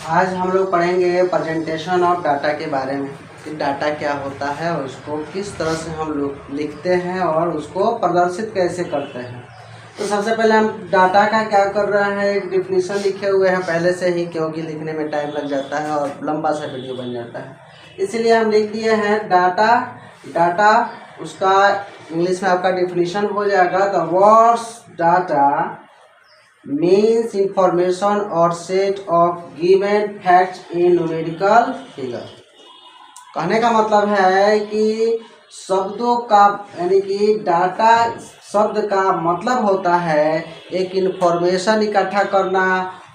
आज हम लोग पढ़ेंगे प्रेजेंटेशन ऑफ डाटा के बारे में कि डाटा क्या होता है और उसको किस तरह से हम लोग लिखते हैं और उसको प्रदर्शित कैसे करते हैं। तो सबसे पहले हम डाटा का क्या कर रहे हैं, एक डिफिनीशन लिखे हुए हैं पहले से ही, क्योंकि लिखने में टाइम लग जाता है और लंबा सा वीडियो बन जाता है, इसीलिए हम लिख दिए हैं डाटा उसका इंग्लिश में आपका डिफिनीशन हो जाएगा। The words data means information or set of given facts in numerical figure। कहने का मतलब है कि शब्दों का यानी कि डाटा शब्द का मतलब होता है एक इंफॉर्मेशन इकट्ठा करना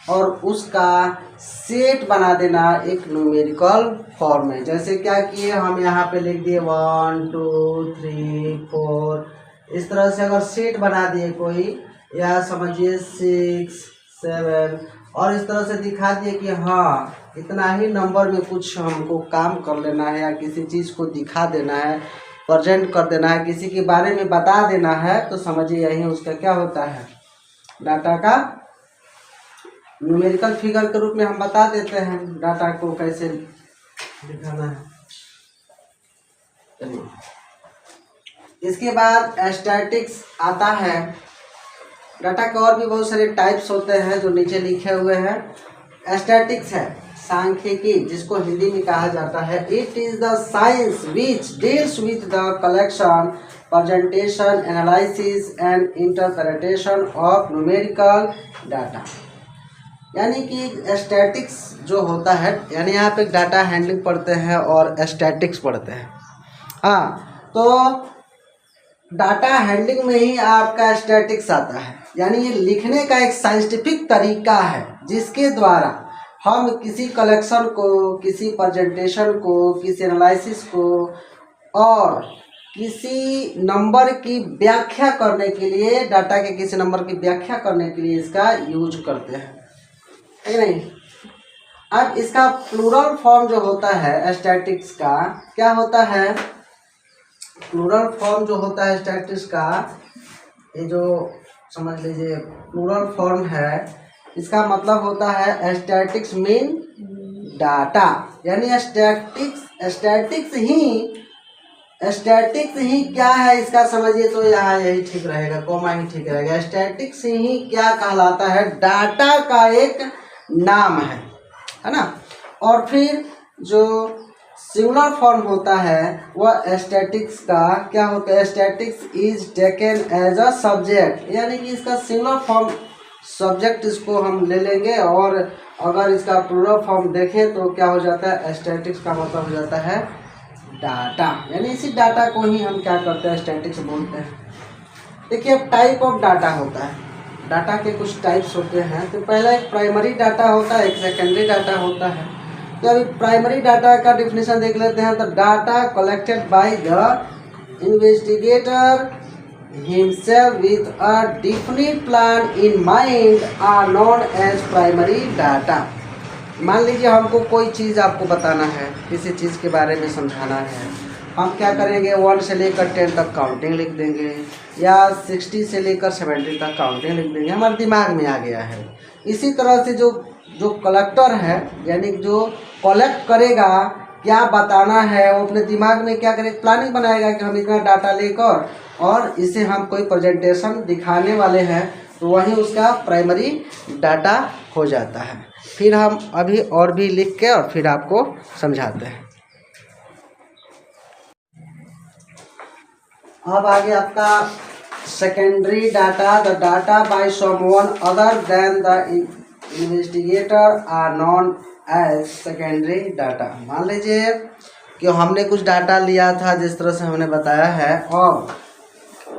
और उसका सेट बना देना एक न्यूमेरिकल फॉर्म में। जैसे क्या किए हम यहाँ पे लिख दिए 1 2 3 4, इस तरह से अगर सेट बना दिए कोई, या समझिए 6 7, और इस तरह से दिखा दिए कि हाँ इतना ही नंबर में कुछ हमको काम कर लेना है या किसी चीज़ को दिखा देना है, प्रेजेंट कर देना है, किसी के बारे में बता देना है, तो समझिए यही उसका क्या होता है, डाटा का न्यूमेरिकल फिगर के रूप में हम बता देते हैं डाटा को कैसे दिखाना है। चलिए, इसके बाद स्टैटिक्स आता है। डाटा के और भी बहुत सारे टाइप्स होते हैं जो नीचे लिखे हुए हैं। स्टैटिक्स है सांख्यिकी, जिसको हिंदी में कहा जाता है। It is the science which deals with the collection, presentation, analysis and interpretation of numerical data. यानी कि स्टैटिक्स जो होता है, यानी यहाँ पे डाटा हैंडलिंग पढ़ते हैं और स्टैटिक्स पढ़ते हैं। हाँ, तो डाटा हैंडलिंग में ही आपका स्टैटिक्स आता है। यानी ये लिखने का एक साइंटिफिक तरीका है जिसके द्वारा हम किसी कलेक्शन को, किसी प्रेजेंटेशन को, किसी एनालिसिस को और किसी नंबर की व्याख्या करने के लिए, डाटा के किसी नंबर की व्याख्या करने के लिए इसका यूज करते हैं, है कि नहीं। अब इसका प्लूरल फॉर्म जो होता है स्टैटिक्स का, क्या होता है, प्लूरल फॉर्म जो होता है स्टैटिक्स का, ये जो समझ लीजिए प्लूरल फॉर्म है, इसका मतलब होता है स्टैटिक्स मीन डाटा। यानी स्टैटिक्स ही क्या है इसका समझिए, तो यहाँ यही ठीक रहेगा, कॉमा ही ठीक रहेगा। स्टैटिक्स ही क्या कहलाता है, डाटा का एक नाम है ना। और फिर जो सिंगुलर फॉर्म होता है वह स्टैटिक्स का क्या होता है, statics is taken as a subject. यानी कि इसका सिंगुलर फॉर्म सब्जेक्ट इसको हम ले लेंगे, और अगर इसका प्लूरल फॉर्म देखें तो क्या हो जाता है, स्टैटिक्स का मतलब हो जाता है डाटा। यानी इसी डाटा को ही हम क्या करते हैं, स्टैटिक्स बोलते हैं। देखिए, टाइप ऑफ डाटा होता है, डाटा के कुछ टाइप्स होते हैं। तो पहला एक प्राइमरी डाटा होता है, एक सेकेंडरी डाटा होता है। तो अभी प्राइमरी डाटा का डिफिनेशन देख लेते हैं। तो data collected by the investigator himself with a definite plan in mind are known as primary data. मान लीजिए हमको कोई चीज़ आपको बताना है, किसी चीज़ के बारे में समझाना है, हम क्या करेंगे, 1 से लेकर 10 तक काउंटिंग लिख देंगे, या 60 से लेकर 70 तक काउंटिंग लिख देंगे, हमारे दिमाग में आ गया है। इसी तरह से जो कलेक्टर है, यानी जो कलेक्ट करेगा, क्या बताना है, वो अपने दिमाग में क्या करेगा, प्लानिंग बनाएगा कि हम इतना डाटा लेकर और इसे हम कोई प्रेजेंटेशन दिखाने वाले हैं, तो वही उसका प्राइमरी डाटा हो जाता है। फिर हम अभी और भी लिख के और फिर आपको समझाते हैं। अब आगे आपका secondary data. The data by someone other than the investigator are known as secondary data. मान लीजिए कि हमने कुछ डाटा लिया था जिस तरह से हमने बताया है, और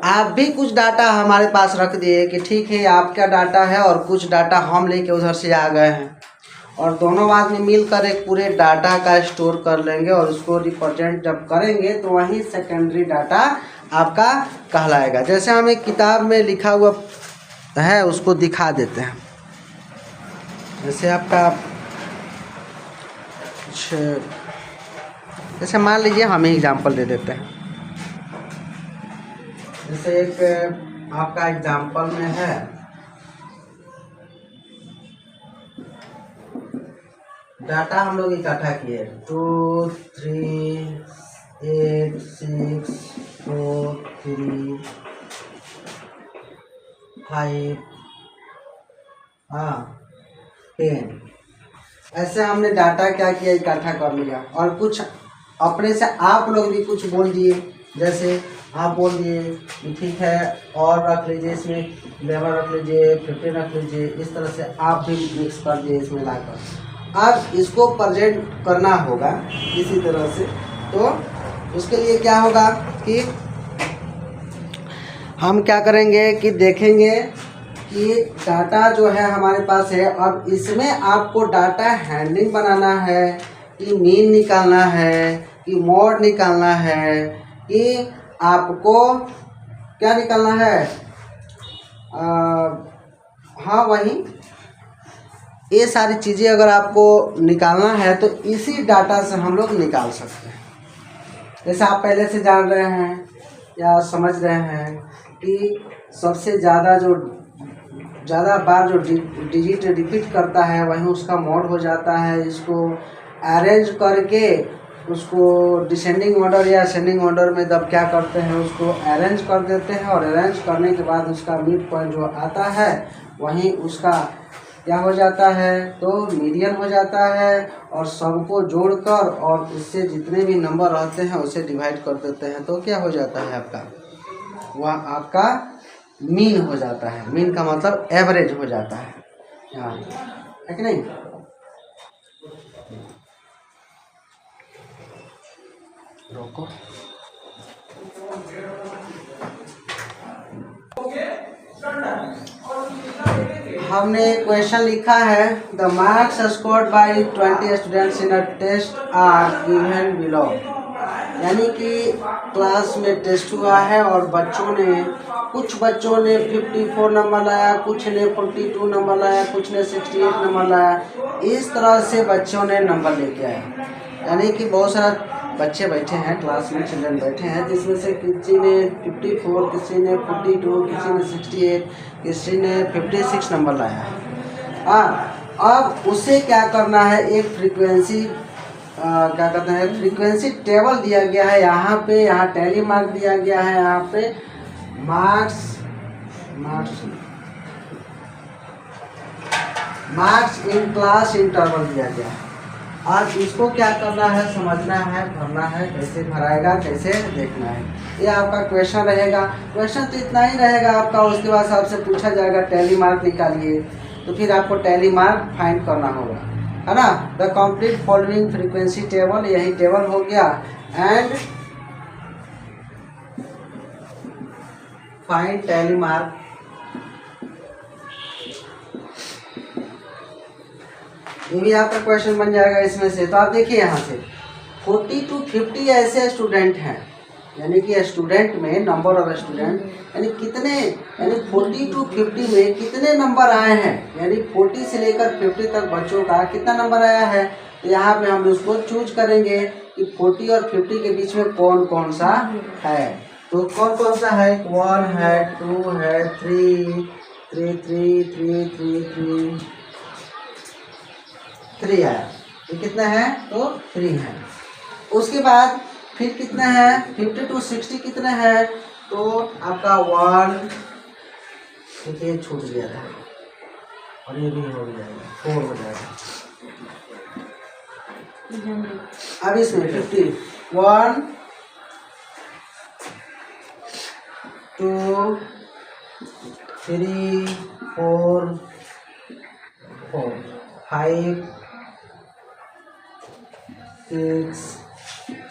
आप भी कुछ डाटा हमारे पास रख दिए कि ठीक है आपका डाटा है, और कुछ डाटा हम लेके उधर से आ गए हैं, और दोनों बाद में मिलकर एक पूरे डाटा का स्टोर कर लेंगे और उसको रिप्रेजेंट जब करेंगे तो वही सेकेंडरी डाटा आपका कहलाएगा। जैसे हम एक किताब में लिखा हुआ है उसको दिखा देते हैं। जैसे आपका कुछ, जैसे मान लीजिए हम ही एग्जांपल दे देते हैं। जैसे एक आपका एग्जांपल में है डाटा हम लोग इकट्ठा किए 2 3 8 6 4 3 5 10 ऐसे हमने डाटा क्या किया इकट्ठा कर लिया। और कुछ अपने से आप लोग भी कुछ बोल दिए, जैसे आप बोल दिए कि ठीक है और रख लीजिए, इसमें 11 रख लीजिए, 15 रख लीजिए, इस तरह से आप भी मिक्स कर दिए इसमें लाकर। अब इसको प्रेजेंट करना होगा इसी तरह से। तो उसके लिए क्या होगा कि हम क्या करेंगे कि देखेंगे कि डाटा जो है हमारे पास है, अब इसमें आपको डाटा हैंडलिंग बनाना है कि मीन निकालना है कि मोड निकालना है कि आपको क्या निकालना है, हाँ वही ये सारी चीज़ें अगर आपको निकालना है तो इसी डाटा से हम लोग निकाल सकते हैं। जैसे आप पहले से जान रहे हैं या समझ रहे हैं कि सबसे ज़्यादा बार जो डिजिट रिपीट करता है वहीं उसका मोड हो जाता है। इसको अरेंज करके उसको डिसेंडिंग ऑर्डर या असेंडिंग ऑर्डर में जब क्या करते हैं उसको अरेंज कर देते हैं, और अरेंज करने के बाद उसका मिड पॉइंट जो आता है वहीं उसका क्या हो जाता है, तो मीडियन हो जाता है। और सबको जोड़कर और उससे जितने भी नंबर रहते हैं उसे डिवाइड कर देते हैं, तो क्या हो जाता है आपका, वह आपका मीन हो जाता है। मीन का मतलब एवरेज हो जाता है, हाँ है कि नहीं। रोको, हमने क्वेश्चन लिखा है the marks scored by 20 students in a test are given below. यानी कि क्लास में टेस्ट हुआ है और कुछ बच्चों ने 54 नंबर लाया, कुछ ने 42 नंबर लाया, कुछ ने 68 नंबर लाया। इस तरह से बच्चों ने नंबर लेके आए। यानी कि बहुत सारा बच्चे बैठे हैं, क्लास में चिल्ड्रन बैठे हैं, जिसमें से किसी ने 54, किसी ने 42, किसी ने 68, किसी ने 56 नंबर लाया है। अब उसे क्या करना है, एक फ्रीक्वेंसी क्या कहते हैं, फ्रीक्वेंसी टेबल दिया गया है यहाँ पे, यहाँ टैली मार्क दिया गया है, यहाँ पे मार्क्स इन क्लास इंटरवल दिया गया है। आज इसको क्या करना है, समझना है, भरना है, कैसे भराएगा, कैसे देखना है, ये आपका क्वेश्चन रहेगा। क्वेश्चन तो इतना ही रहेगा आपका। उसके बाद आपसे पूछा जाएगा टैली मार्क निकालिए, तो फिर आपको टैली मार्क फाइंड करना होगा, है ना। The complete following frequency table, यही टेबल हो गया, एंड फाइंड टैली मार्क। ये भी आपका क्वेश्चन बन जाएगा इसमें से। तो आप देखिए यहाँ से 40 to 50 ऐसे स्टूडेंट हैं, यानी कि स्टूडेंट में नंबर ऑफ स्टूडेंट यानी कितने, यानी 40 to 50 में कितने नंबर आए हैं, यानी 40 से लेकर 50 तक बच्चों का कितना नंबर आया है। तो यहाँ पे हम उसको चूज करेंगे कि 40 और 50 के बीच में कौन कौन सा है। तो कौन कौन सा है, 1 है, 2 है, 3 है। ये कितना है, तो 3 है। उसके बाद फिर कितने हैं, 50 to 60 कितने हैं, तो आपका 1, देखिए छूट गया था और ये भी हो जाएगा, 4 हो जाएगा। अब इसमें 50, 1 2 3 4 5 6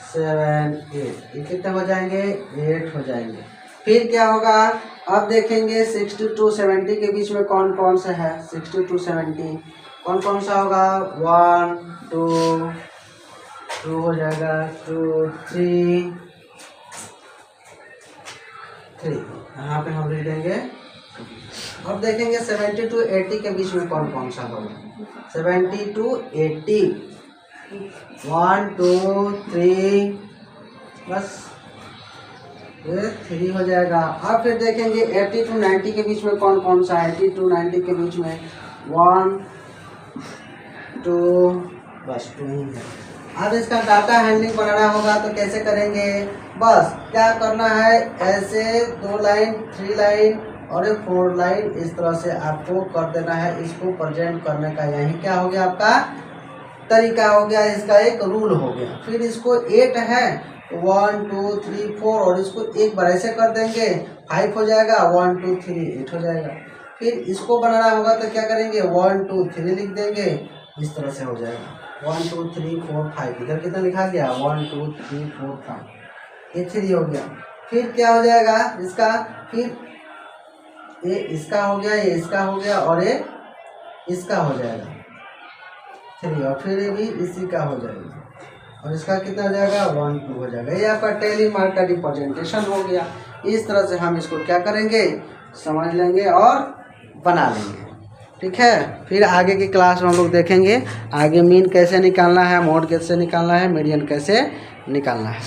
7 8, ये कितने हो जाएंगे, 8 हो जाएंगे। फिर क्या होगा, अब देखेंगे 60 to 70 के बीच में कौन कौन सा है, 60 to 70 कौन कौन सा होगा, 1 2 हो जाएगा, 2 3 यहाँ पे हम लिख देंगे। अब देखेंगे 70 to 80 के बीच में कौन कौन सा होगा, 70 to 80, 1 2 3, बस ये 3 हो जाएगा। अब फिर देखेंगे 80 to 90 के बीच में कौन कौन सा है, 80 to 90 के बीच में 1 2 बस 2 ही है। अब इसका डाटा हैंडलिंग बनाना होगा तो कैसे करेंगे, बस क्या करना है, ऐसे 2 लाइन 3 लाइन और एक 4 लाइन इस तरह से आपको कर देना है। इसको प्रेजेंट करने का यही क्या हो गया आपका तरीका हो गया, इसका एक रूल हो गया। फिर इसको 8 है 1 2 3 4 और इसको एक बार ऐसे कर देंगे 5 हो जाएगा, 1 2 3 8 हो जाएगा। फिर इसको बनाना होगा तो क्या करेंगे 1 2 3 लिख देंगे, इस तरह से हो जाएगा 1 2 3 4 5। इधर कितना लिखा गया 1 2 3 4 5, ये 3 हो गया। फिर क्या हो जाएगा इसका, फिर ये इसका हो गया, ये इसका हो गया और ये इसका हो जाएगा 3 और फिर ये भी इसी का हो जाएगा और इसका कितना हो जाएगा 1 2 हो जाएगा। ये आपका टैली मार्क का रिप्रेजेंटेशन हो गया। इस तरह से हम इसको क्या करेंगे समझ लेंगे और बना लेंगे, ठीक है। फिर आगे की क्लास में हम लोग देखेंगे आगे मीन कैसे निकालना है, मोड कैसे निकालना है, मीडियन कैसे निकालना है।